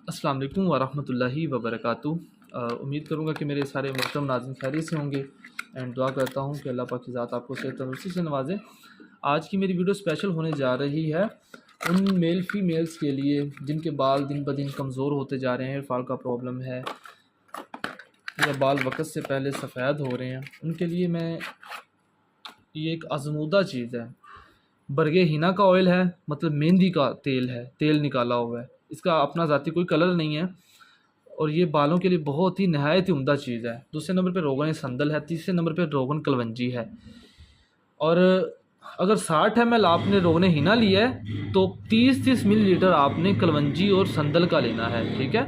अस्सलाम वालेकुम वरहमतुल्लाहि वबरकातुहू। उम्मीद करूँगा कि मेरे सारे मोहतरम नाज़रीन खैरियत से होंगे एंड दुआ करता हूँ कि अल्लाह पाक की ज़ात आपको सेहत तंदुरुस्ती से नवाज़े। आज की मेरी वीडियो स्पेशल होने जा रही है उन मेल फीमेल्स के लिए जिनके बाल दिन ब दिन कमज़ोर होते जा रहे हैं, फॉल का प्रॉब्लम है या बाल वक्त से पहले सफ़ेद हो रहे हैं। उनके लिए मैं ये एक आजमूदा चीज़ है, बरगे हिना का ऑयल है, मतलब मेहंदी का तेल है, तेल निकाला हुआ है। इसका अपना ज़ाती कोई कलर नहीं है और ये बालों के लिए बहुत ही नहायत ही उम्दा चीज़ है। दूसरे नंबर पे रोगन संदल है, तीसरे नंबर पे रोगन कलवंजी है। और अगर 60 ml आपने रोगन हिना लिया है तो 30-30 मिलीलीटर आपने कलवंजी और संदल का लेना है, ठीक है।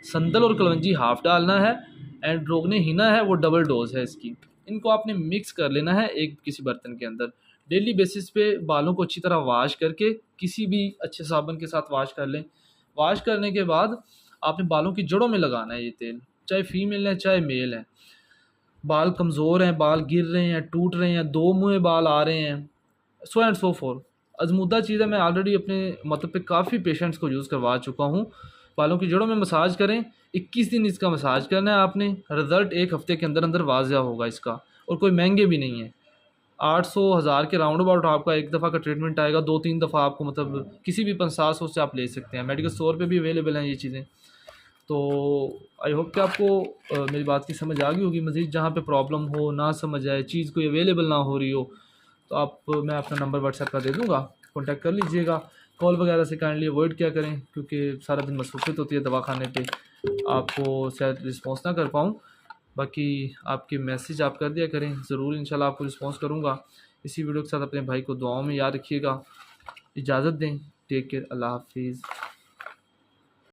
संदल और कलवंजी हाफ़ डालना है एंड रोगन हिना है वो डबल डोज है इसकी। इनको आपने मिक्स कर लेना है एक किसी बर्तन के अंदर। डेली बेसिस पे बालों को अच्छी तरह वाश करके किसी भी अच्छे साबुन के साथ वाश कर लें। वाश करने के बाद आपने बालों की जड़ों में लगाना है ये तेल, चाहे फीमेल है चाहे मेल है। बाल कमज़ोर हैं, बाल गिर रहे हैं, टूट रहे हैं, दो मुँहे बाल आ रहे हैं, सो एंड सो फोर, अजमुदा चीज़ है। मैं ऑलरेडी अपने मतलब पे काफ़ी पेशेंट्स को यूज़ करवा चुका हूँ। बालों की जड़ों में मसाज करें, 21 दिन इसका मसाज करना है आपने। रिज़ल्ट 1 हफ़्ते के अंदर अंदर वाज़िया होगा इसका, और कोई महंगे भी नहीं है। 800-1000 के राउंड अबाउट आपका एक दफ़ा का ट्रीटमेंट आएगा। 2-3 दफ़ा आपको मतलब किसी भी 500 से आप ले सकते हैं। मेडिकल स्टोर पे भी अवेलेबल हैं ये चीज़ें। तो आई होप कि आपको मेरी बात की समझ आ गई होगी। मज़ीद जहाँ पे प्रॉब्लम हो, ना समझ आए, चीज़ कोई अवेलेबल ना हो रही हो, तो आप मैं अपना नंबर व्हाट्सएप का दे दूँगा, कॉन्टैक्ट कर लीजिएगा। कॉल वगैरह से काइंडली अवॉइड किया करें क्योंकि सारा दिन मसरूफ़ियत होती है दवाखाने पे, आपको शायद रिस्पॉन्स ना कर पाऊँ। बाकी आपके मैसेज आप कर दिया करें, ज़रूर इंशाल्लाह आपको रिस्पॉन्स करूँगा। इसी वीडियो के साथ अपने भाई को दुआओं में याद रखिएगा। इजाज़त दें, टेक केयर, अल्लाह हाफ़िज़।